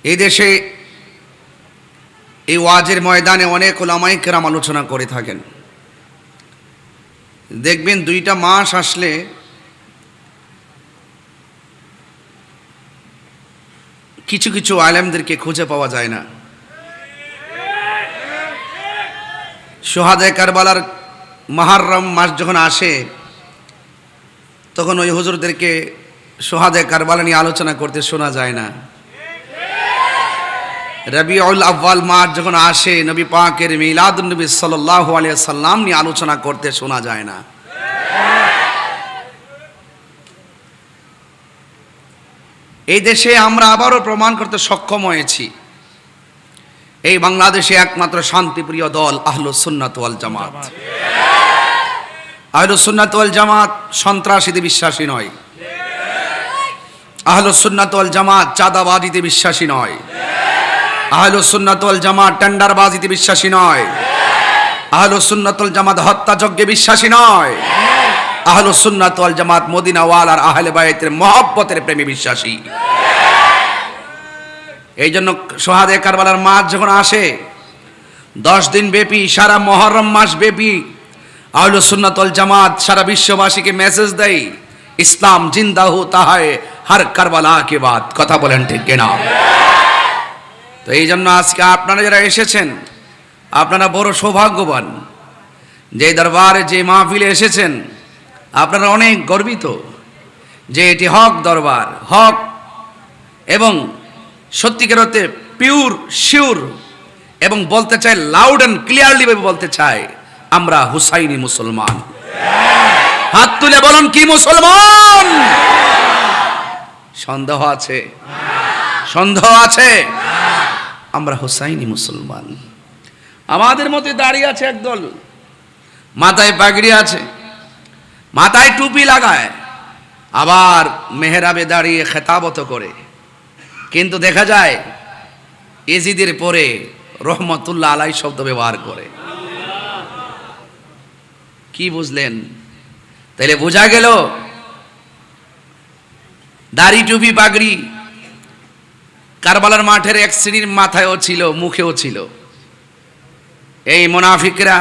এই দেশে এই ওয়াজের ময়দানে অনেক উলামায়ে কেরাম আলোচনা করে থাকেন। দেখবেন 2টা মাস আসলে কিছু কিছু আলেমদেরকে খুঁজে পাওয়া যায় না। শুহাদায়ে কারবালার মুহররম মাস যখন আসে তখন ওই হুজুরদেরকে শুহাদায়ে কারবালা নিয়ে আলোচনা করতে শোনা যায় না। রবিউল আউয়াল মাস যখন আসে নবী পাকের মিলাদুন নবী সাল্লাল্লাহু আলাইহি সাল্লাম নিয়ে আলোচনা করতে শোনা যায় না। এই দেশে আমরা আবারও প্রমাণ করতে সক্ষম হয়েছি এই বাংলাদেশে একমাত্র শান্তিপ্রিয় দল আহলুস সুন্নাত ওয়াল জামাত। আহলুস সুন্নাত ওয়াল জামাত সন্ত্রাসীতে বিশ্বাসী নয়। আহলুস সুন্নাত ওয়াল জামাত চাঁদাবাজিতে বিশ্বাসী নয়। আহলুস সুন্নাত ওয়াল জামাত টেন্ডারবাজিতে বিশ্বাসী নয়। আহলুস সুন্নাত ওয়াল জামাত হত্যাযজ্ঞে বিশ্বাসী নয়। আহলুস সুন্নাত ওয়াল জামাত মদিনা ওয়ালার আহলে বাইতের মহব্বতের প্রেমে বিশ্বাসী। এই জন্য শুহাদায়ে কারবালার মাস যখন আসে 10 দিন ব্যাপী সারা মুহররম মাস ব্যাপী আহলুস সুন্নাত ওয়াল জামাত সারা বিশ্ববাসীকে মেসেজ দেয়, ইসলাম জিন্দা হোতা হয় হর কারবালা কে বাদ। কথা বলেন ঠিক কিনা? তো এই জন্য আজকে আপনারা যারা এসেছেন আপনারা বড় সৌভাগ্যবান। যে দরবারে যে মাহফিলে এসেছেন আপনারা অনেক গর্বিত যে এটি হক দরবার, হক এবং সত্যিকার অর্থে পিওর শিওর, এবং বলতে চাই লাউড অ্যান্ড ক্লিয়ারলি বলতে চাই আমরা হুসাইনি মুসলমান। হাত তুলে বলুন কি মুসলমান? সন্দেহ আছে? সন্দেহ আছে? আমরা হুসাইনি মুসলমান। আমাদের মধ্যে দাঁড়িয়ে আছে একদল, মাথায় পাগড়ি আছে, মাথায় টুপি লাগায়, আবার মেহরাবে দাঁড়িয়ে খেতাবত করে, কিন্তু দেখা যায় এজিদের পরে রহমতুল্লাহ আলাই শব্দ ব্যবহার করে। কি বুঝলেন? তাইলে বোঝা গেল দাড়ি টুপি পাগড়ি কারবালার মাঠের এক শ্রেণীর মাথায়ও ছিল, মুখেও ছিল। এই মুনাফিকরা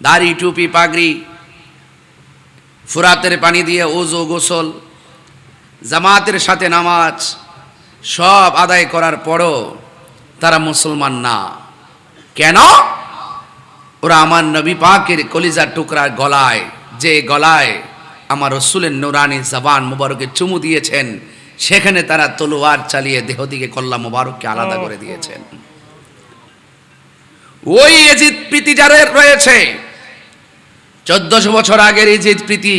দাড়ি টুপি পাগড়ি ফুরাতের পানি দিয়ে ওযু গোসল জামাতের সাথে নামাজ সব আদায় করার পরও তারা মুসলমান না। কেন? ওরা আমার নবী পাকের কলিজার টুকরা গলায়, যে গলায় আমার রাসূলের নূরানি জবান মুবারকে চুমু দিয়েছেন, সেখানে তারা তলোয়ার চালিয়ে দেহ থেকে কল্লা মুবারককে আলাদা করে দিয়েছেন। ওই ইয়াজিদ প্রীতি যাদের রয়েছে 1400 বছর আগের ইয়াজিদ প্রীতি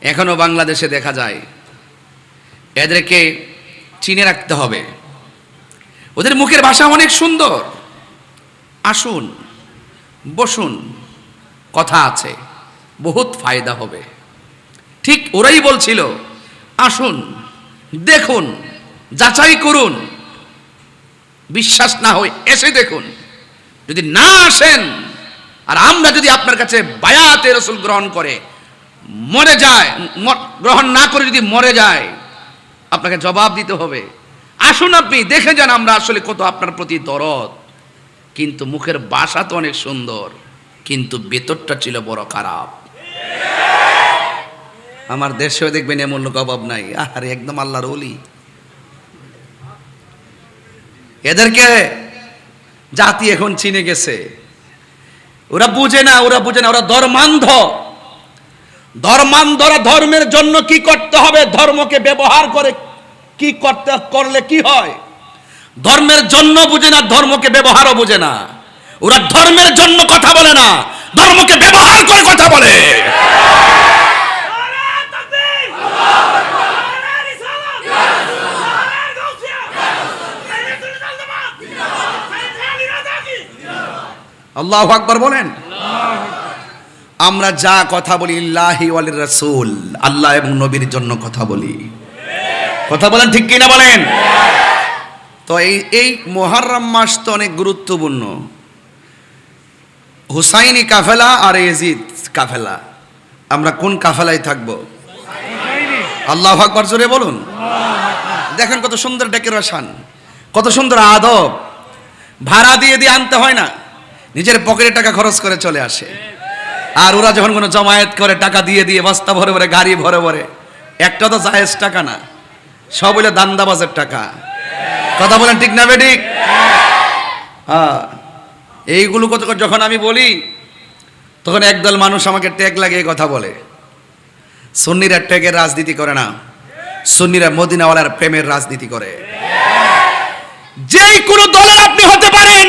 এখনো বাংলাদেশে দেখা যায়। এদেরকে চিনে রাখতে হবে। ওদের মুখের ভাষা অনেক সুন্দর। আসুন বসুন, কথা আছে, বহুত ফায়দা হবে। ঠিক ওরাই বলছিল আসুন দেখুন যাচাই করুন, বিশ্বাস না হয় এসে দেখুন। যদি না আসেন আর আমরা যদি আপনার কাছে বায়াতে রাসূল গ্রহণ করে মরে যায়, গ্রহণ না করে যদি মরে যায়, আপনাকে জবাব দিতে হবে। আসুন আপনি দেখে যান আমরা আসলে কত আপনার প্রতি দরদ। কিন্তু মুখের ভাষা তো অনেক সুন্দর, কিন্তু ভেতরটা ছিল বড় খারাপ। আমার দেশেও দেখবেন এমন লোক অভাব নাই। আরে একদম আল্লাহর ওলি। এদেরকে জাতি এখন চিনে গেছে। ওরা বুঝে না, ওরা ধর্মান্ধ। ধর্মান্ধরা ধর্মের জন্য কি করতে হবে, ধর্মকে ব্যবহার করে কি করলে কি হয়, ধর্মের জন্য বুঝে না, ধর্মকে ব্যবহারও বুঝে না। ওরা ধর্মের জন্য কথা বলে না, ধর্মকে ব্যবহার করে কথা বলে। আল্লাহু আকবার বলেন। আমরা যা কথা বলি লিল্লাহি ওয়া লিরাসূল, আল্লাহ এবং নবীর জন্য কথা বলি। কথা বলেন ঠিক কিনা বলেন? তো এই মুহররম মাস তো অনেক গুরুত্বপূর্ণ। হুসাইনি কাফেলা আর ইয়াজিদ কাফেলা, আমরা কোন কাফেলায় থাকবো? আল্লাহু আকবার জোরে বলুন। দেখেন কত সুন্দর ডেকোরেশন, কত সুন্দর আদব। ভাড়া দিয়ে দিয়ে আনতে হয় না, নিজের পকেটে টাকা খরচ করে চলে আসে। আর ওরা যখন কোনো জমায়েত করে টাকা দিয়ে দিয়ে বস্তা ভরে ভরে, গাড়ি ভরে ভরে, একটা তো জায়েজ টাকা না, সব হইলে দান্দাবাজের টাকা। কথা বলেন ঠিক না বেঠিক? হ্যাঁ, এইগুলো কত যখন আমি বলি তখন একদল মানুষ আমাকে ট্যাগ লাগিয়ে কথা বলে। সুন্নিরা ট্যাগের রাজনীতি করে না, সুন্নিরা মদিনাওয়ালার প্রেমের রাজনীতি করে। যেই কোনো দলের আপনি হতে পারেন,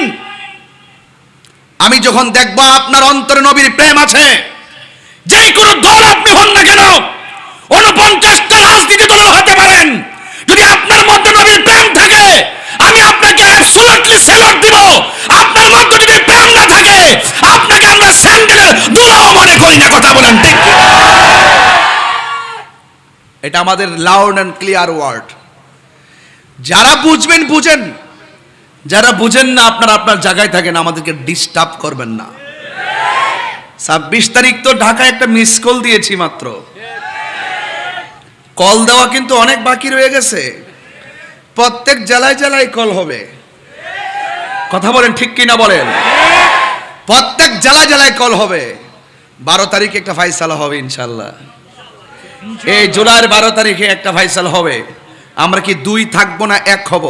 আমি যখন দেখব আপনার অন্তরে নবীর প্রেম আছে, যেই কোনো দল আপনি হন না কেন, 49টা রাজনীতি দল হতে পারেন, যদি আপনার মধ্যে নবীর প্রেম থাকে আমি আপনাকে অ্যাবসলিউটলি স্যালুট দিব। আপনার মধ্যে যদি প্রেম না থাকে আপনাকে আমরা স্যান্ডেলের দুলাও মনে করি না। কথা বলেন ঠিক? এটা আমাদের লাউড অ্যান্ড ক্লিয়ার ওয়ার্ড। যারা বুঝবেন বুঝেন, যারা বুঝেন না আপনারা আপনার জায়গায় থাকেন, আমাদেরকে ডিস্টার্ব করবেন না। 26 তারিখ তো ঢাকায় একটা মিস কল দিয়েছি মাত্র, কল দেওয়া কিন্তু অনেক বাকি রয়ে গেছে। প্রত্যেক জেলায় জেলায় কল হবে। কথা বলেন ঠিক কিনা বলেন? প্রত্যেক জেলায় জেলায় কল হবে। 12 তারিখে একটা ফাইসালা হবে ইনশাল্লাহ। এই জুলাইয়ের 12 তারিখে একটা ফাইসালা হবে। আমরা কি 2 থাকবো না 1 হব?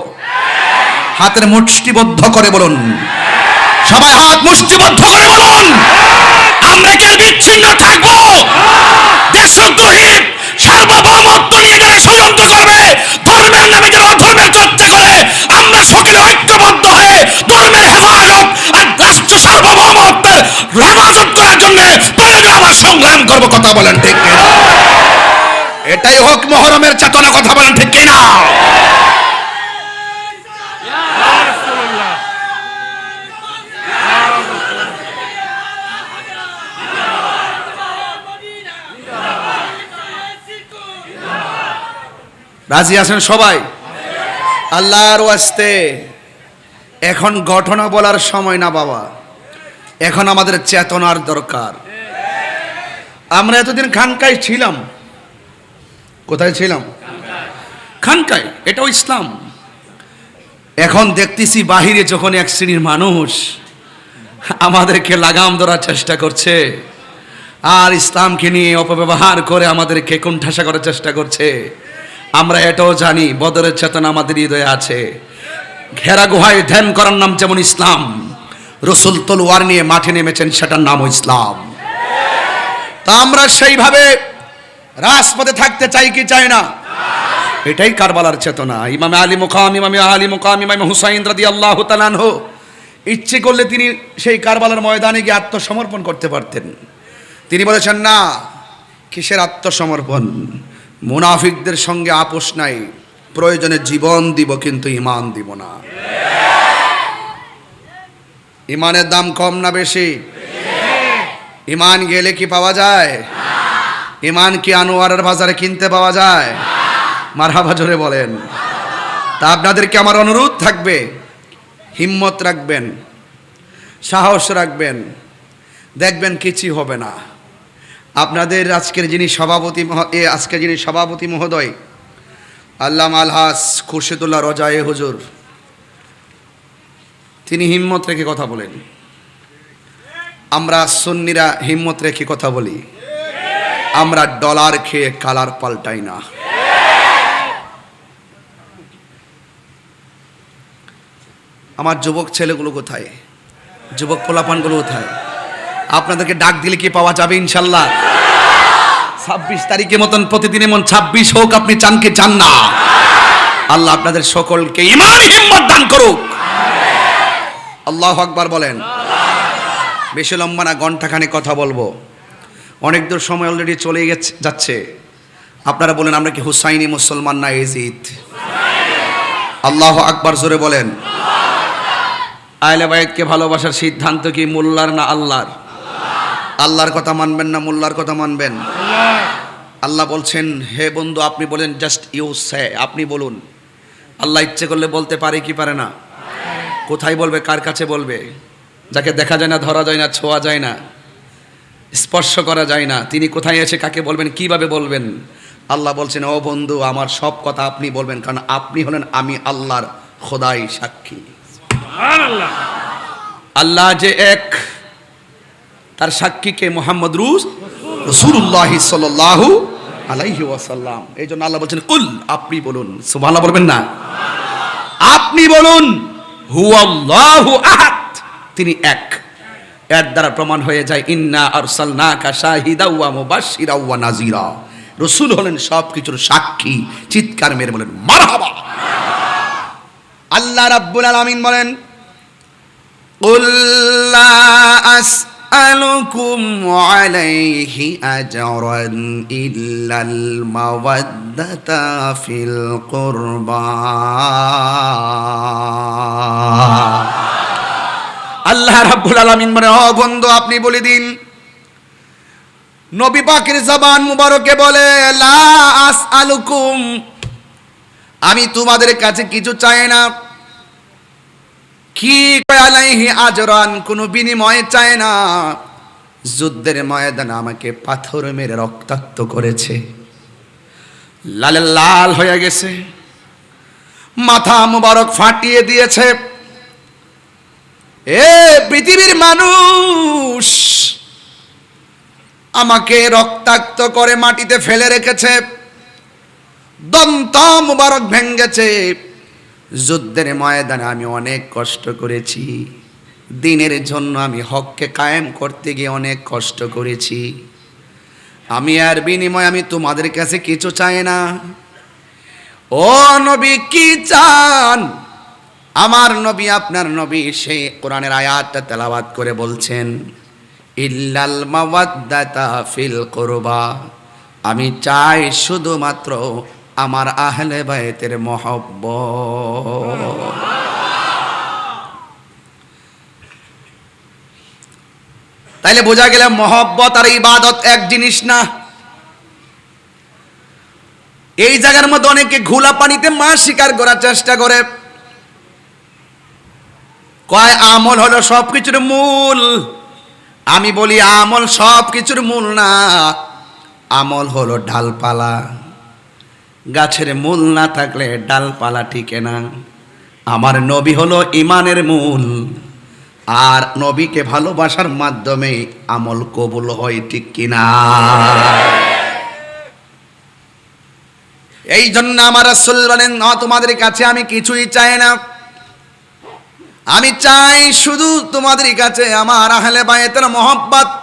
হাতের মুষ্টিবদ্ধ করে বলুন, সবাই হাত মুষ্টিবদ্ধ করে বলুন, আমরা কি বিচ্ছিন্ন থাকবো? দেশদ্রোহী সার্বভৌমত্ব নিয়ে যারা ষড়যন্ত্র করবে, ধর্মের নামে যারা অধর্মের চর্চা করে, আমরা সকলে ঐক্যবদ্ধ হয়ে ধর্মের হেফাজত আর রাষ্ট্র সার্বভৌমত্বের হেফাজত করার জন্য প্রয়োজন আমার সংগ্রাম করব। কথা বলেন ঠিক কিনা? এটাই হোক মহরমের চেতনা। কথা বলেন ঠিক কিনা? রাজি আছেন সবাই? আল্লাহর ওয়াস্তে এখন ঘটনা বলার সময় না বাবা, এখন আমাদের চেতনার দরকার। আমরা এতদিন খানকায় ছিলাম। কোথায় ছিলাম? খানকায়। এটাও ইসলাম। এখন দেখতেছি বাহিরে যখন এক শ্রেণীর মানুষ আমাদেরকে লাগাম ধরার চেষ্টা করছে আর ইসলামকে নিয়ে অপব্যবহার করে আমাদেরকে কোণঠাসা করার চেষ্টা করছে, আমরা এটাও জানি বদরের চেতনা আমাদের হৃদয়ে আছে। ঘেরা গুহায় ধ্যান করার নাম যেমন ইসলাম, রসুল তলোয়ার নিয়ে মাঠে নেমেছেন, সেটার নামও ইসলাম। তা আমরা সেইভাবে রাজপথে থাকতে চাই কি চাই না? এটাই কারবালার চেতনা। ইমামে আলী মুকাম, ইমামে হুসাইন রাদিয়াল্লাহু তাআলা আনহু ইচ্ছে করলে তিনি সেই কারবালার ময়দানে গিয়ে আত্মসমর্পণ করতে পারতেন। তিনি বলেছেন, না, কিসের আত্মসমর্পণ? মুনাফিকদের সঙ্গে আপোষ নাই, প্রয়োজনে জীবন দিব কিন্তু ঈমান দিব না। ঈমানের দাম কম না বেশি? ঈমান গেলে কি পাওয়া যায়? ঈমান কি আনোয়ারের বাজারে কিনতে পাওয়া যায়? মারহাবা জোরে বলেন। তা আপনাদেরকে আমার অনুরোধ থাকবে, হিম্মত রাখবেন, সাহস রাখবেন, দেখবেন কিছুই হবে না। আপনাদের আজকের যিনি সভাপতি মহোদয় আল্লামা আলহাজ খুরশিদুল্লাহ রজায়ে হুজুর, তিনি হিম্মত রেখে কথা বলেন। আমরা সুন্নিরা হিম্মত রেখে কথা বলি। আমরা ডলার খেয়ে কালার পাল্টাই না। আমার যুবক ছেলেগুলো কোথায়? যুবক পোলাপানগুলো কোথায়? আপনাদেরকে ডাক দিলে কি পাওয়া যাবে ইনশাল্লাহ? 26 তারিখের মতন প্রতিদিন এমন 26 হোক, আপনি চান কি চান না? আল্লাহ আপনাদের সকলকে ঈমান হিম্মত দান করুক। আল্লাহু আকবার বলেন। বেশি লম্বা না, ঘন্টাখানে কথা বলবো। অনেক দূর সময় অলরেডি চলে যাচ্ছে। আপনারা বলেন, আমরা কি হুসাইনি মুসলমান না ইয়াজিদ? আল্লাহু আকবার জোরে বলেন। আহলে বাইতকে ভালোবাসার সিদ্ধান্ত কি মোল্লার না আল্লাহর? আল্লাহর কথা মানবেন না মোল্লার কথা মানবেন? আল্লাহ বলছেন, হে বন্ধু আপনি বলেন, জাস্ট ইউ সে, আপনি বলুন। আল্লাহ ইচ্ছে করলে বলতে পারে কি পারে না? কোথায় বলবে? কার কাছে বলবে? যাকে দেখা যায় না, ধরা যায় না, ছোঁয়া যায় না, স্পর্শ করা যায় না, তিনি কোথায় এসে কাকে বলবেন, কিভাবে বলবেন? আল্লাহ বলছেন, ও বন্ধু, আমার সব কথা আপনি বলবেন, কারণ আপনি হলেন আমি আল্লাহর খোদাই সাক্ষী। আল্লাহ যে এক, তার সাক্ষীকে মুহাম্মদ রাসূলুল্লাহ সাল্লাল্লাহু আলাইহি ওয়াসাল্লাম। এই জন্য আল্লাহ বলছেন, কুল, আপনি বলুন। সুবহানাল্লাহ বলবেন না? আপনি বলুন, হুয়াল্লাহু আহাদ, তিনি এক। এর দ্বারা প্রমাণ হয়ে যায়, ইন্না আরসালনাকা শাহিদাও ওয়া মুবাশশিরাও ওয়া নাযীরা। রাসূল হলেন সবকিছুর সাক্ষী। চিৎকার মেরে বলেন মারহাবা। আল্লাহ রাব্বুল আলামিন বলেন, কুল লা আসআলুকুম আলাইহি আজরান ইল্লাল মাওয়াদ্দাতা ফিল কুরবা। আল্লাহ রাব্বুল আলামিন বলেন, ও বন্ধু, আপনি বলে দিন, নবী পাকের জবান মুবারকে বলে, লা আসআলুকুম, আমি তোমাদের কাছে কিছু চাই না। কি আলাইহি আজরান, কোনো বিনিময় চায় না। যুদ্ধের ময়দানে আমাকে পাথর মেরে রক্তাক্ত করেছে, লাল লাল হয়ে গেছে, মাথা মুবারক ফাটিয়ে দিয়েছে। এ পৃথিবীর মানুষ, আমাকে রক্তাক্ত করে মাটিতে ফেলে রেখেছে, দন্ত মুবারক ভেঙ্গেছে। যুদ্ধের ময়দানে আমি অনেক কষ্ট করেছি, দিনের জন্য আমি হককে কায়েম করতে গিয়ে অনেক কষ্ট করেছি। আমি আর বিনিময় আমি তোমাদের কাছে কিছু চাই না। ও নবী, কি চান? আমার নবী, আপনার নবী, সেই কোরআনের আয়াতটা তেলাওয়াত করে বলছেন, ইল্লাল মাওয়াদ্দাতা ফিল কুরবা, আমি চাই শুধুমাত্র আমার আহলে বাইতের মহব্বত। তাইলে বোঝা গেল মহব্বত আর ইবাদত এক জিনিস না। এই জায়গার মধ্যে অনেকে ঘোলা পানিতে মাছ শিকার করার চেষ্টা করে, কয় আমল হলো সবকিছুর মূল। আমি বলি, আমল সবকিছুর মূল না, আমল হলো ডালপালা। গাছের মূল না থাকলে ডালপালা টিকে না। আমার নবী হলো ইমানের মূল, আর নবীকে ভালোবাসার মাধ্যমে আমল কবুল হয়, ঠিক কিনা? এই জন্য আমার রাসূল বলেন, তোমাদের কাছে আমি কিছুই চাই না, আমি চাই শুধু তোমাদের কাছে আমার আহলে বায়তের মহব্বত।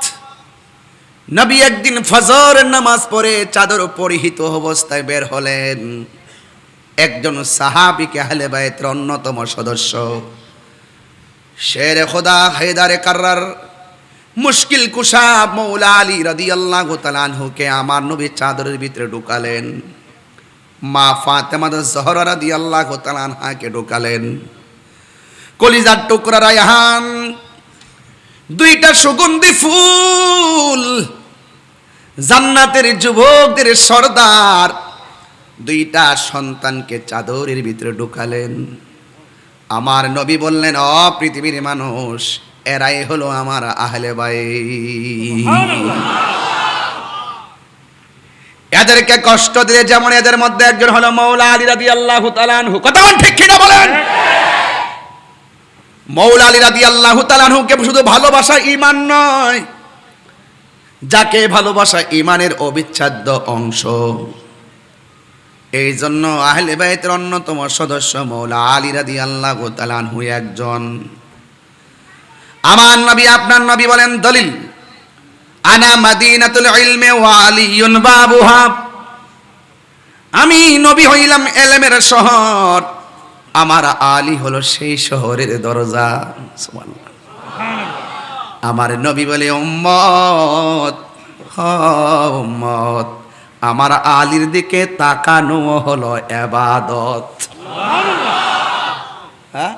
নবী একদিন ফজরের নামাজ পড়ে চাদর পরিহিত অবস্থায় বের হলেন। একজন সাহাবীকে আহলে বায়তের অন্যতম সদস্য শেরে খোদা হায়দারে কাররার মুশকিল কুশা মৌলা আলী রাদিয়াল্লাহু তাআলা আনহুকে আমার নবী চাদরের ভিতরে ঢুকালেন। মা ফাতেমা জহরা রাদিয়াল্লাহু তাআলা আনহাকে ঢুকালেন। কলিজার টুকরা রায়হান, দুইটা সুগন্ধি ফুল, জান্নাতের যুবকদের সর্দার, দুইটা সন্তানকে চাদরের ভিতরে ঢুকালেন। আমার নবী বললেন, ও পৃথিবীর মানুষ, এরাই হলো আমার আহলে বাইত। এদেরকে কষ্ট দিলে যেমন এদের মধ্যে একজন হলো মৌলা আলী রাদিয়াল্লাহু তাআলা আনহু। কথা বলেন ঠিক কিনা বলেন? মৌলা আলী রাদিয়াল্লাহু তাআলা আনহুকে শুধু ভালোবাসা ঈমান নয়, যাকে ভালোবাসা ঈমানের অবিচ্ছেদ্য অংশ। এই জন্য আহলে বাইতের অন্যতম সদস্য মৌলা আলী রাদিয়াল্লাহু তাআলা আনহু একজন। আমার নবী, আপনার নবী বলেন, দলিল, আনা মাদিনাতুল ইলমি ওয়া আলিয়ুন বাবুহা, আমি নবী হইলাম ইলমের শহর, আমার আলী হলো সেই শহরের দরজা। সুবহানাল্লাহ। আমার নবী বলে, উম্মত, উম্মত, আমার আলীর দিকে তাকানো হলো ইবাদত। হ্যাঁ,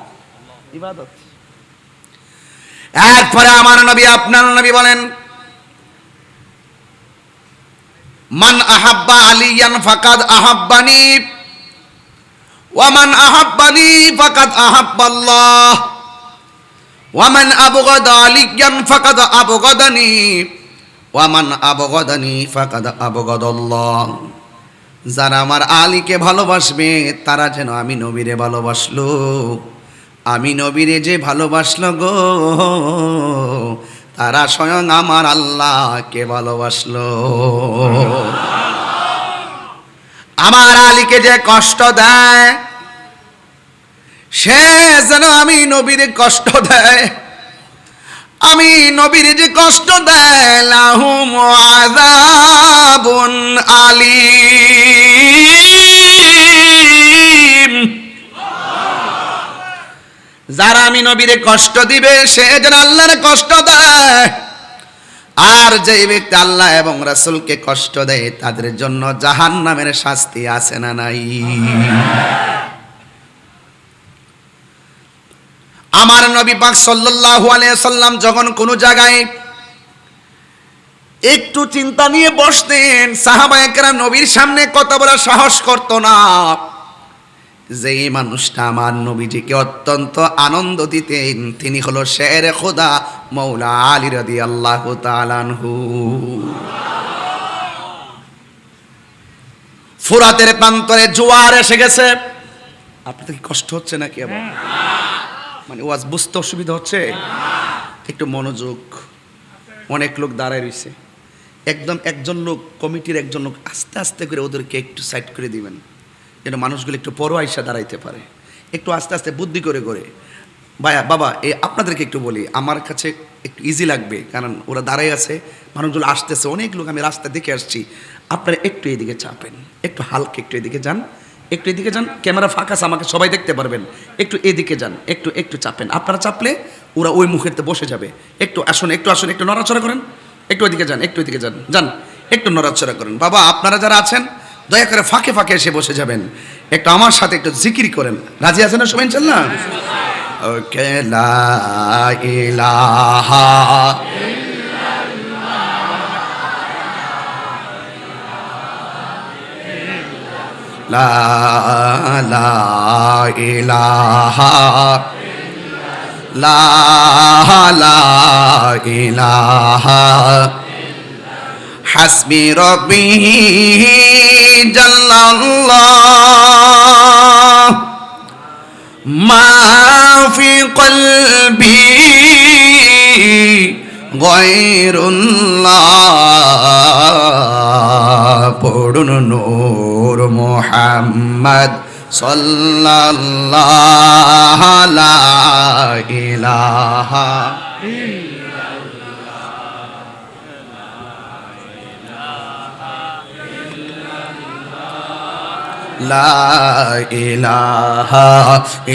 ইবাদত। এরপরে আমার নবী, আপনার নবী বলেন, মান আহাব্বা আলিয়ান ফাকাদ আহাব্বানি ওয়া মান আহাব্বানি ফাকাদ আহাব্বাল্লাহ ওয়া মান আবগাদা আলিয়ান ফাকাদ আবগাদানি ওয়া মান আবগাদানি ফাকাদ আবগাদাল্লাহ। যারা আমার আলীকে ভালোবাসবে তারা যেন আমি নবীরে ভালোবাসলো, আমি নবীরে যে ভালোবাসলো গো তারা স্বয়ং আমার আল্লাহকে ভালোবাসলো। আমার আলীকে যে কষ্ট দেয় সে যেন আমি নবীরে কষ্ট দেয়, আমি নবীরে যে কষ্ট দেয় লাহুম আযাবুন আলীম, যারা আমি নবীরে কষ্ট দিবে সে যেন আল্লাহর কষ্ট দেয়, আর যে ব্যক্তি আল্লাহ এবং রাসূলকে কষ্ট দেয় তাদের জন্য জাহান্নামের শাস্তি আছে না নাই? আমার নবী পাক সাল্লাল্লাহু আলাইহি সাল্লাম যখন কোনো জায়গায় একটু চিন্তা নিয়ে বসতেন, সাহাবায়ে কেরাম নবীর সামনে কথা বলার সাহস করত না। যেই মানুষটা আমার নবীজিকে অত্যন্ত আনন্দ দিতেন তিনি হলো শেরে খোদা মাওলা আলী রাদিয়াল্লাহু তাআলা আনহু। ফুরাতের প্রান্তরে জোয়ার এসে গেছে। আপনাদের কি কষ্ট হচ্ছে নাকি? আবার মানে ওয়াজ বুঝতে অসুবিধা হচ্ছে? একটু মনোযোগ। অনেক লোক দাঁড়ায় রয়েছে, একদম একজন লোক কমিটির একজন লোক আস্তে আস্তে করে ওদেরকে একটু সাইড করে দিবেন যেন মানুষগুলো একটু পর আইসা দাঁড়াইতে পারে, একটু আস্তে আস্তে বুদ্ধি করে করে। ভাইয়া বাবা আপনাদেরকে একটু বলি, আমার কাছে একটু ইজি লাগবে কারণ ওরা দাঁড়াই আছে, মানুষগুলো আসতেছে, অনেক লোক আমি রাস্তা দেখে আসছি। আপনারা একটু এদিকে চাপেন, একটু হালকা একটু এদিকে যান, একটু এদিকে যান, ক্যামেরা ফাঁকা আছে আমাকে সবাই দেখতে পারবেন, একটু এদিকে যান, একটু একটু চাপেন। আপনারা চাপলে ওরা ওই মুখেতে বসে যাবে। একটু আসুন, একটু আসুন, একটু নড়াচড়া করেন, একটু ওদিকে যান, একটু এদিকে যান, যান একটু নড়াচড়া করেন। বাবা আপনারা যারা আছেন দয়া করে ফাঁকে ফাঁকে এসে বসে যাবেন, একটু আমার সাথে একটু জিকির করেন। রাজি আছেন না সবাই? ইনশাআল্লাহ। ওকে লা ইলাহা লা লা ইলাহা লা লা ইলাহা হাসবি রব্বি জাল্লাল্লাহ মা ফি কলবি গায়রুল্লাহ। পড়ুন নূর মুহাম্মদ সাল্লাল্লাহু লা ইলাহা লা ইলাহা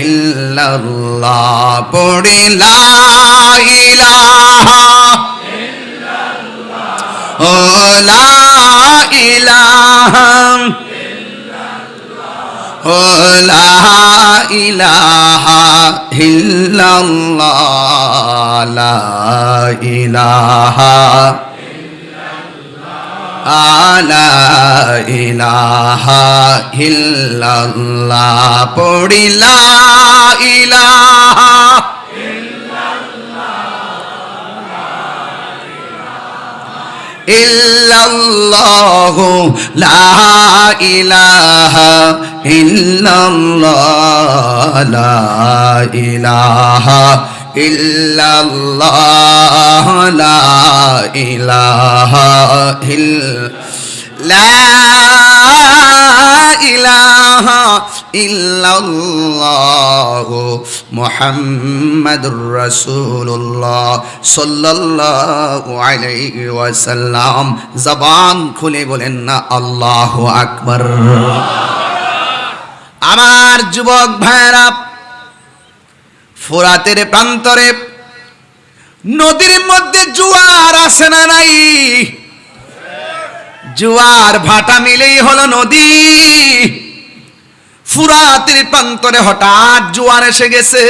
ইল্লাল্লাহ। পড়ি লা ইলাহা ইল্লাল্লাহ, ও লা ইলাহা ইল্লাল্লাহ, ও লা ইলাহা ইল্লাল্লাহ, লা ইলাহা লা ইলাহা ইল্লাল্লাহ। পড়ি লা ইলাহা ইল্লাল্লাহ, লা ইলাহা ইল্লাল্লাহ, লা ইলাহা ইল্লাল্লাহ, লা ইলাহা লা ইলাহা ইল্লাল্লাহ মুহাম্মাদুর রাসূলুল্লাহ সাল্লাল্লাহু আলাইহি ওয়াসাল্লাম। জবান খুলে বলেন না আল্লাহু আকবার। আমার যুবক ভাইরা, ফুরাতের প্রান্তরে নদীর মধ্যে জোয়ার আসে না নাই? জোয়ার ভাটা মিলেই হলো নদী। ফুরাতের প্রান্তরে হঠাৎ জোয়ার এসে গেছে।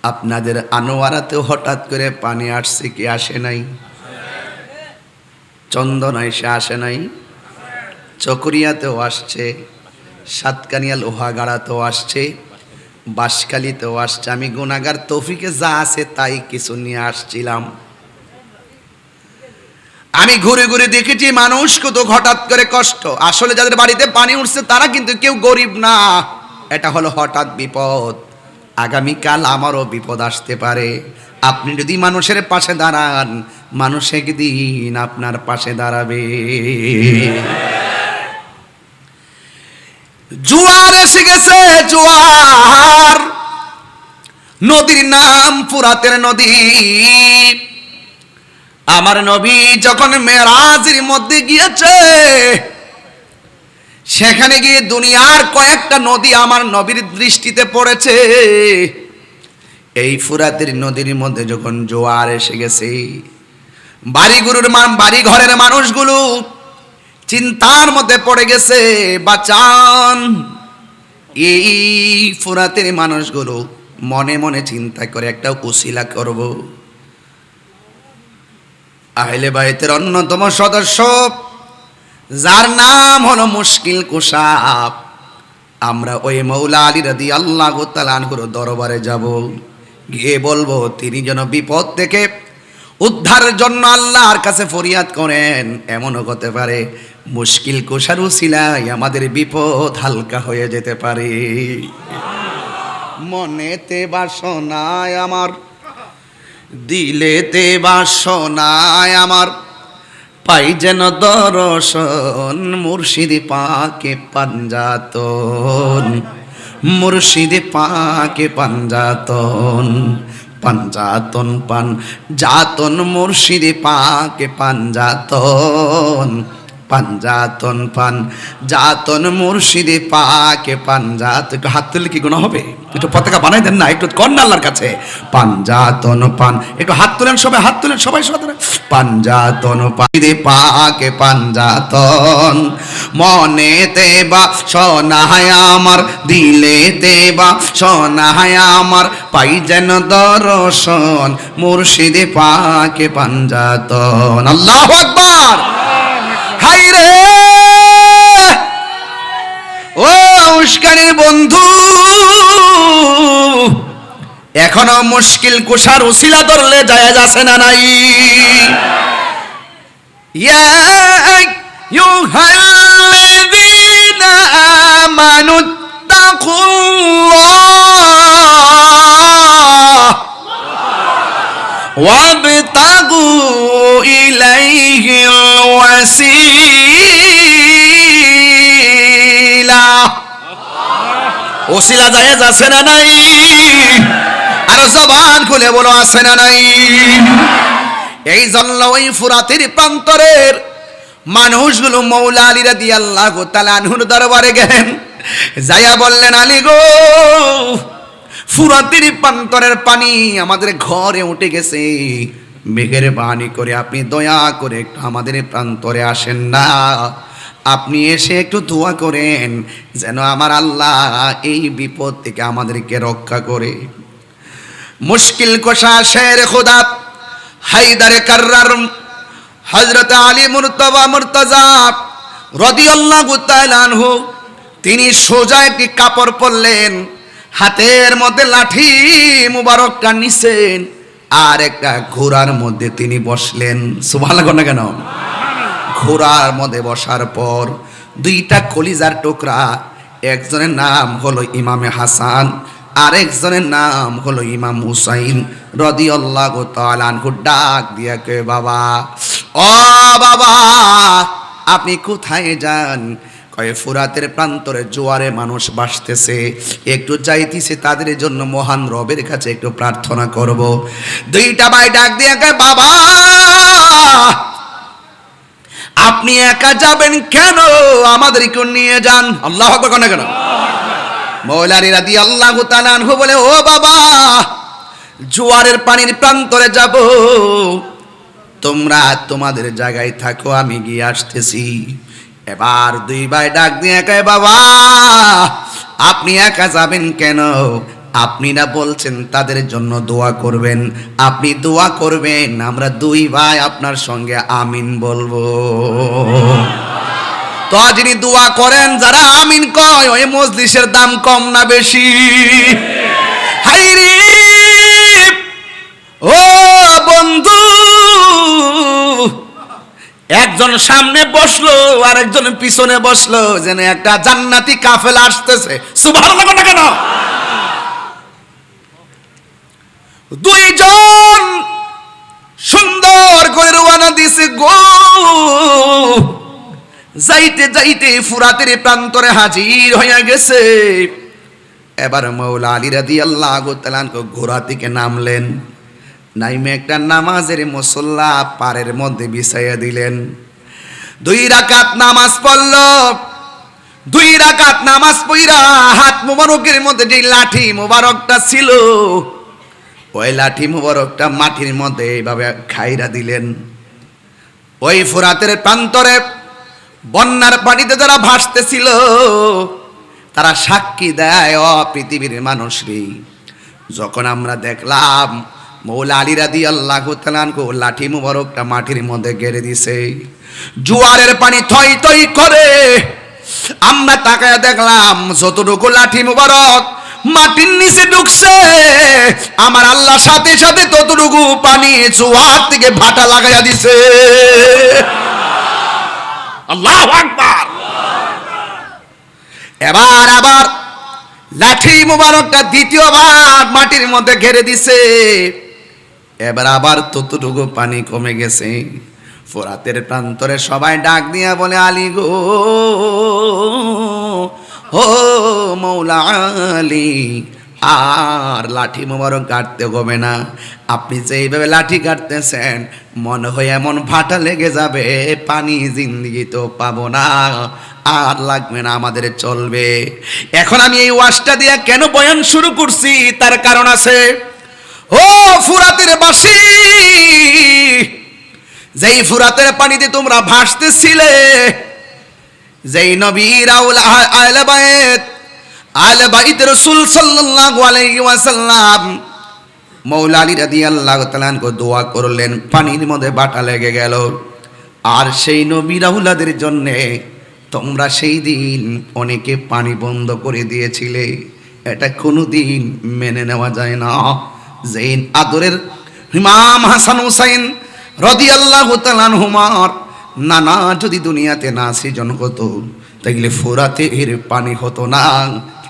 আপনাদের আনোয়ারাতে হঠাৎ করে পানি আসছে কি আসে নাই? চন্দনা এসে আসে নাই? চকরিয়াতেও আসছে, সাতকানিয়া লোহাগাড়াতেও আসছে, বাঁশখালীতেও আসছে। আমি গুনাহগার, তৌফিকে যা আছে তাই কিছু নিয়ে আসছিলাম। আমি ঘুরে ঘুরে দেখেছি মানুষ কত হঠাৎ করে কষ্ট, আসলে যাদের বাড়িতে পানি উঠছে তারা কিন্তু কেউ গরিব না, এটা হলো হঠাৎ বিপদ। আগামীকাল আমারও বিপদ আসতে পারে। আপনি যদি মানুষের পাশে দাঁড়ান, মানুষ একদিন আপনার পাশে দাঁড়াবে। জোয়ার এসে গেছে, জোয়ার। নদীর নাম ফুরাতের নদী। আমার নবী যখন মেরাজের মধ্যে গিয়েছে, সেখানে গিয়ে দুনিয়ার কয়েকটা নদী আমার নবীর দৃষ্টিতে পড়েছে। এই ফুরাতের নদীর মধ্যে যখন জোয়ার এসে গেছে, বাড়ি ঘরের মানুষগুলো চিন্তার মধ্যে পড়ে গেছে, বাঁচান। এই ফুরাতের মানুষগুলো মনে মনে চিন্তা করে একটা উসিলা করব। আহলে বাইতের অন্যতম সদস্য যার নাম হলো মুশকিল কুশাব, আমরা ওই মৌলা আলী রাদিয়াল্লাহু তাআলা আনহুর দরবারে যাব, গিয়ে বলবো তিনি যেন বিপদ থেকে উদ্ধারের জন্য আল্লাহর কাছে ফরিয়াদ করেন। এমনও হতে পারে মুশকিল কুশার উসিলায় আমাদের বিপদ হালকা হয়ে যেতে পারে। মনেতে বাসনায় আমার, দিলেতে বাসনায় আমার, পাই যেন দর্শন মুর্শিদ পাকে পাঞ্জাতন, মুর্শিদ পাকে পাঞ্জাতন, পাঞ্জাতন পান জাতন, মুর্শিদ পাকে পাঞ্জাতন, পাঞ্জাতন পান জাতন, মুর্শিদে পাকে পাঞ্জাত। একটু হাত তুললে কি গুণ হবে? একটু পতাকা বানাই দেন না, একটু কন্যা আল্লাহর কাছে। পাঞ্জাতন পান, একটু হাত তুলেন সবাই, হাত তুলেন সবাই সবাই। পাঞ্জাতন পানে পাকে পাঞ্জাতন, মনেতে বা সোনায় আমার, দিলেতে বা সোনায় আমার, পাই যেন দর্শন মুর্শিদে পাকে পাঞ্জাতন। আল্লাহু আকবার। হাই রে ও উস্কানির বন্ধু, এখনো মুশকিল কুশার উসিলা ধরলে জায়েজ আছে না নাই? ইয়া আইয়ুহাল্লাযীনা আমানু তাকুল্লাহ ওয়াবতাগু ইলাইহিল ওয়াসিলা। ওসিলা জায়েজ আছে না নাই? আর জবান খুলে বলো আছে না নাই? এই জন্য ওই ফুরাতের প্রান্তরের মানুষগুলো মৌলা আলী রাদিয়াল্লাহু তাআলা আনহুর দরবারে গেলেন, যাইয়া বললেন, আলী গো, ফুরাতের প্রান্তরের পানি আমাদের ঘরে উঠে গেছে, মেঘের বাণী করে আপনি দয়া করে একটু আমাদের প্রান্তরে আসেন না, আপনি এসে একটু দোয়া করেন যেন আমার আল্লাহ এই বিপদ থেকে আমাদেরকে রক্ষা করে। মুশকিল কুশা শের খুদা হায়দার কাররার হযরত আলী মুর্তজা রাদিয়াল্লাহু তাআলা আনহু, তিনি সোজা একটি কাপড় পরলেন, হাতের মধ্যে লাঠি মুবারকটা নিছেন, আর একটা ঘোড়ার মধ্যে তিনি বসলেন। সুবহানাল্লাহ না কেন? ঘোড়ার মধ্যে বসার পর দুইটা কলিজার টুকরা, একজনের নাম হলো ইমামে হাসান, আরেকজনের নাম হলো ইমাম হুসাইন রাদিয়াল্লাহু তাআলা আনহু, ডাক দিয়া কে, বাবা, ও বাবা, আপনি কোথায় যান? কয়ে ফুরাতের প্রান্তরে জোয়ারে মানুষ ভাসতেছে, একটু যাইতেছে, তাদের জন্য মহান রবের কাছে একটু প্রার্থনা করব। দুইটা ভাই ডাক দিয়ে কয়, বাবা, আপনি একা যাবেন কেন? আমাদেরকে নিয়ে যান। আল্লাহু আকবার না কেন? মৌলা আলী রাদিয়াল্লাহু তাআলা আনহু বলে, ও বাবা, জোয়ারের পানির প্রান্তরে যাব, তোমরা তোমাদের জায়গায় থাকো, আমি গিয়ে আসতেছি। এবার দুই ভাই ডাক দিয়ে কয়, বাবা, আপনি একা যাবেন কেন? আপনি না বলছেন তাদের জন্য দোয়া করবেন, আপনি দোয়া করবেন, আমরা দুই ভাই আপনার সঙ্গে আমিন বলবো। তো যিনি দোয়া করেন, যারা আমিন কয়, ওই মজলিসের দাম কম না বেশি? হাইরে ও বন্ধু, একজন সামনে বসলো আর একজন পিছনে বসলো, যেন একটা জান্নাতি কাফেলা আসতেছে। সুবহানাল্লাহ না কেন? দুইজন সুন্দর করে রওনা দিছে গো। যাইতে যাইতে ফুরাতের প্রান্তরে হাজির হইয়া গেছে। এবার মৌলা আলী রাদিয়াল্লাহু তাআলা ঘোড়া থেকে নামলেন, নাইমে একটা নামাজের মুসল্লা পাড়ের মধ্যে বিছাইয়া দিলেন। 2 রাকাত নামাজ পড়ল। 2 রাকাত নামাজ পড়া হাত মোবারকের মধ্যে যে লাঠি মোবারকটা ছিল, ওই লাঠি মোবারকটা মাটির মধ্যে এইভাবে খাইরা দিলেন। ওই ফুরাতের প্রান্তরে বন্যার পানিতে যারা ভাসতেছিল তারা সাক্ষী দেয়, ও পৃথিবীর মানুষরে, যখন আমরা দেখলাম মৌলা আলী রাদিয়াল্লাহু তাআলা লাঠি মুবারকটা মাটির মধ্যে গেড়ে দিছে, জোয়ারের পানি থই থই করে, আমরা তাকায় দেখলাম যতটুকু লাঠি মুবারক মাটির নিচে ঢুকছে, আমার আল্লাহ সাথে সাথে ততটুকু পানি জোয়ার থেকে ভাটা লাগাইয়া দিছে। আল্লাহু আকবার। এবার আবার লাঠি মুবারকটা দ্বিতীয়বার মাটির মধ্যে ঘেরে দিছে, এবার আবার ততটুকু পানি কমে গেছে। ফোরাতের প্রান্তরে সবাই ডাক দিয়া বলে, আলী গো, ও মৌলা আলী, আর লাঠি মোবারক কাটতে হবে না, আপনি যে এইভাবে লাঠি কাটতেছেন মনে হয় এমন ভাটা লেগে যাবে, পানি জিন্দিগি তো পাবো না, আর লাগবে না, আমাদের চলবে। এখন আমি এই ওয়াজটা দিয়ে কেন বয়ান শুরু করছি তার কারণ আছে। ও ফুরাতের বাসী, যেই ফুরাতের পানিতে তোমরা ভাসতেছিলে, যেই নবীর আহলে বাইত রাসূল সাল্লাল্লাহু আলাইহি ওয়াসাল্লাম মৌলা আলী রাদিয়াল্লাহু তাআলা দোয়া করলেন, পানির মধ্যে বাটা লেগে গেল। আর সেই নবীর আওলাদের জন্য তোমরা সেই দিন অনেকে পানি বন্ধ করে দিয়েছিলে, এটা কোনোদিন মেনে নেওয়া যায় না। যেই আদরের ইমাম হাসান হুসাইন রাদিয়াল্লাহু তাআলা আনহুমার নানা যদি দুনিয়াতে না সৃজন হতো, তাইলে ফুরাতের পানি হতো না,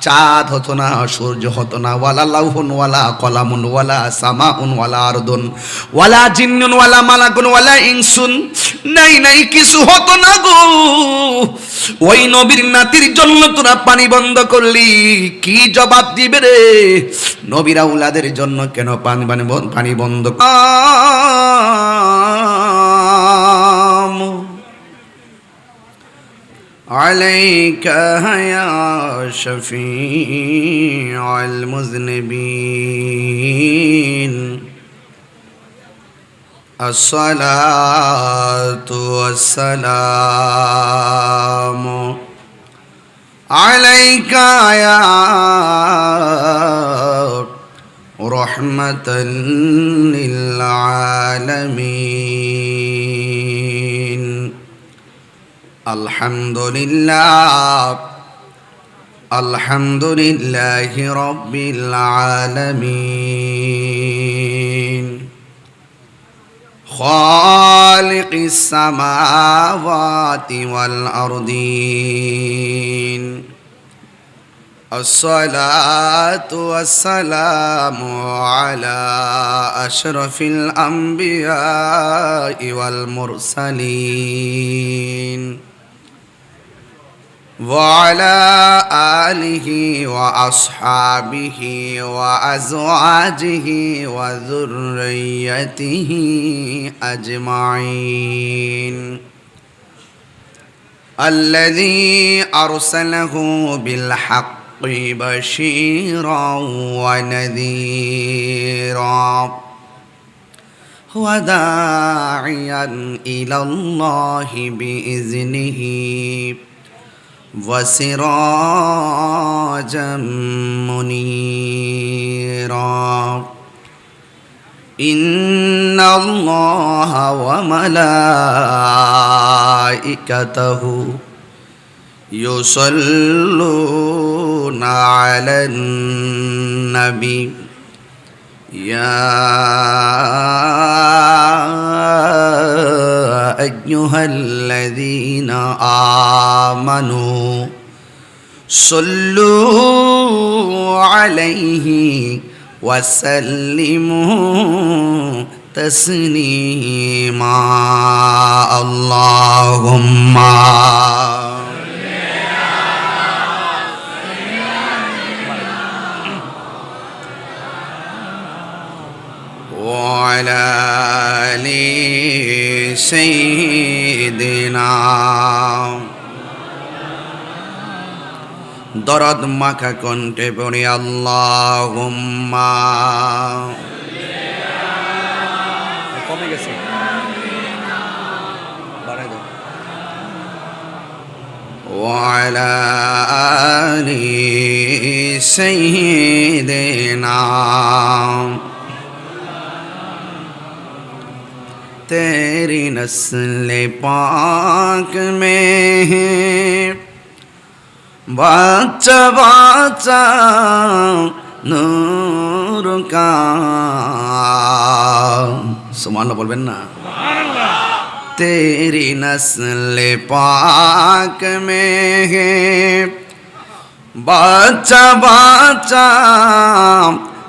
চাঁদ হতো না, সূর্য হতো না, ওয়ালা লাউহুন ওয়ালা কলামুন ওয়ালা সামাউন ওয়ালা আরদুন ওয়ালা জিন্নুন ওয়ালা মালাকুন ওয়ালা ইনসুন, নাই নাই কিছু হতো না গো। ওই নবীর নাতির জন্য তোরা পানি বন্ধ করলি, কি জবাব দিবে রে? নবীর আওলাদের জন্য কেন পানি বন্ধ? عليك يا شفيع المذنبين الصلاة والسلام عليك يا رحمة للعالمين الحمد لله رب العالمين خالق السماوات والأرضين الصلاة والسلام على أشرف الأنبياء والمرسلين وعلى آله وأصحابه وأزواجه وذريته أجمعين الذي أرسله بالحق بشيرا ونذيرا وداعيا إلى الله بإذنه وسراجا منيرا إن الله وملائكته يصلون على النبي يا আইয়ুহাল্লাযীনা আমানু সাল্লু আলাইহি ওয়া সাল্লিমু তাসলিমা আল্লাহুম্মা وعلى آل سيدنا দরদ মাখা কণ্ঠে পড়ি আল্লাহুম্মা কমে গেছে বাড়াই দাও وعلى آل سيدنا तेरी नस्ल पाक में है बाचा बाचा नूर का सुभान बोलबेन ना तेरी नस्ल पाक में है बाचा बाचा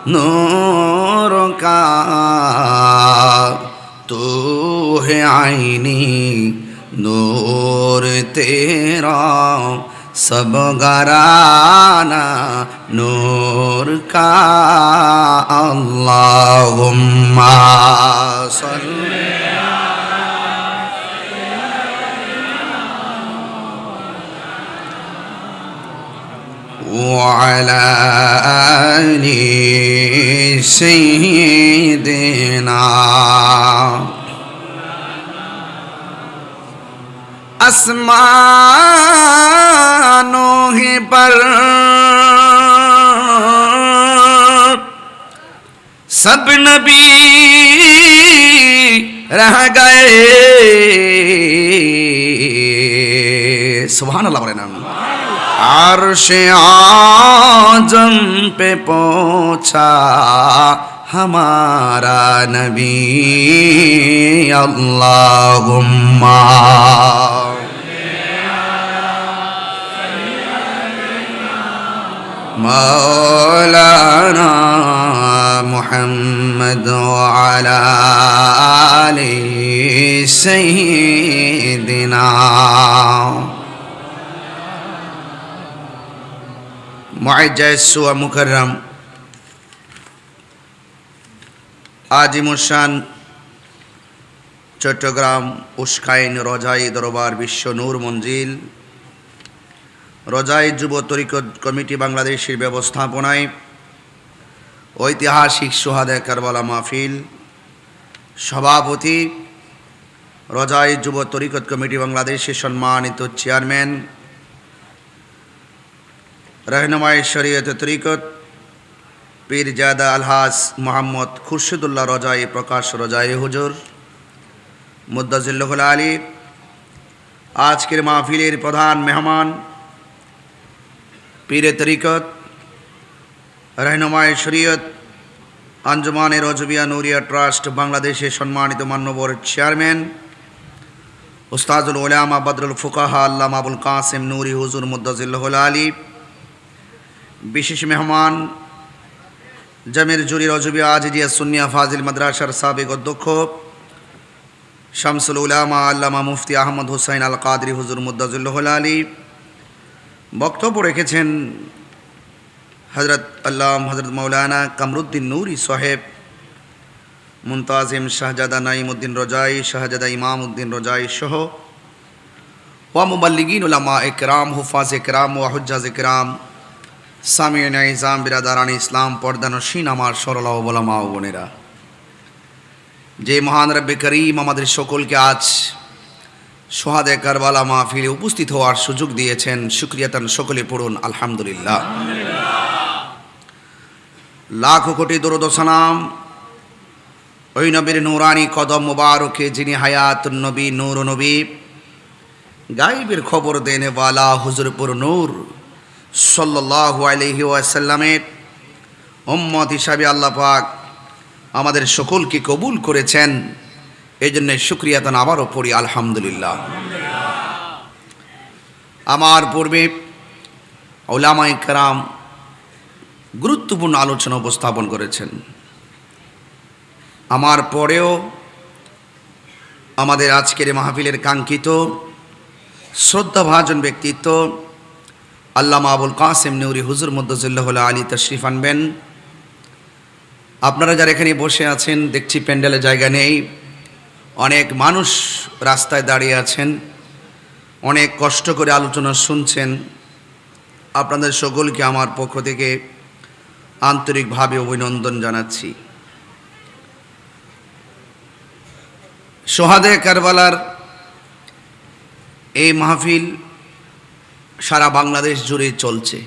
नूर का तू है आईनी नूर तेरा सब घराना नूर का अल्लाहुम्मा सल्ली وعلى آل سيدنا आसमानों ही पर सब नबी रह गए सुभान अल्लाह बोले ना अर्श आज़म पे पहुंचा हमारा नबी अल्लाहुम्मा मौलाना मुहम्मद वाला आले सय्यिदिना मुअज्जज़ व मुकर्रम আজিমুসান চট্টগ্রাম উস্কাইন রজাই দরবার বিশ্ব নূর মঞ্জিল রজাই যুব তরিকত কমিটি বাংলাদেশের ব্যবস্থাপনায় ঐতিহাসিক সুহাদা কারবালা মাহফিল সভাপতি রজাই যুব তরিকত কমিটি বাংলাদেশের সম্মানিত চেয়ারম্যান रहनुमाए शरीयत तरीक़त पीरजादा अलहाज मोहम्मद खुर्शिदुल्लाह रजाई प्रकाश रजाई हुजूर मुद्दजिल्लुल आली आजकेर महफिलेर प्रधान मेहमान पीर तरीक़त रहनुमाए शरीयत अंजुमाने रजबिया नूरिया ट्रास्ट बांग्लादेशेर सम्मानित मान्यवर चेयरमैन उस्तादुल उलामा बदरुल फुकाहा अल्लामा अबुल कासिम नूरी हुजूर मुद्दजिल्लुल आली विशेष मेहमान जमीर जुरी रजबिया आजिजिया सुन्निया फाजिल मद्रासार साबिक अध्यक्ष शामसुल उलामा अल्लामा मुफ्ती आहमद हुसैन आल कादरी हुजूर मुद्दजिल्लुल आली बक्तव्य रेखेছেন हजरत अल्लामा हजरत मौलाना कमरुद्दीन नूरी साहेब मुंताजिम शाहजादा नाइमुद्दीन रजाई शाहजादा इमामुद्दीन रजाई सह व मुबल्लिगीन उलमा इकराम हुफाज इकराम व हुज्जाज इकराम सामियन इज़ाम बिरादारान इस्लाम पर्दानशीन आमार सरल ओलामा ও বোনেরা যে মহান রব্বে করিম আমাদের সকলকে আজ সোহাদে কারবালা মাহফিলে উপস্থিত হওয়ার সুযোগ দিয়েছেন শুকরিয়াতান সকলে পড়ুন আলহামদুলিল্লাহ লাখো কোটি দরুদ ও সালাম ওই নবীর নূরানি কদম মুবারকে যিনি হায়াতুন নবী নূর নবী গায়বের খবর দেনে वाला হুজুরপুর নূর सल्लल्लाहु अलैहि वसल्लमेर उम्मत हिसाबे आल्लाह पाक आमादेर सकलके कबुल करेছেন এই জন্য শুকরিয়া তান আবারও পড়ি আলহামদুলিল্লাহ। আমার পূর্বে উলামায়ে কেরাম গুরুত্বপূর্ণ আলোচনা উপস্থাপন করেছেন। আমার পরেও আমাদের আজকের মাহফিলের কাঙ্ক্ষিত শ্রদ্ধাভাজন ব্যক্তিত্ব আল্লামা আবুল কাসেম নূরী হুজুর মুদ্দাজিল্লাহ আলী তশরিফ আনবেন। আপনারা যারা এখানে বসে আছেন, দেখছি প্যান্ডেলে জায়গা নেই, অনেক মানুষ রাস্তায় দাঁড়িয়ে আছেন, অনেক কষ্ট করে আলোচনা শুনছেন। আপনাদের সকলকে আমার পক্ষ থেকে আন্তরিকভাবে অভিনন্দন জানাচ্ছি। সোহাদে কারবালার এই মাহফিল সারা বাংলাদেশ জুড়ে চলছে।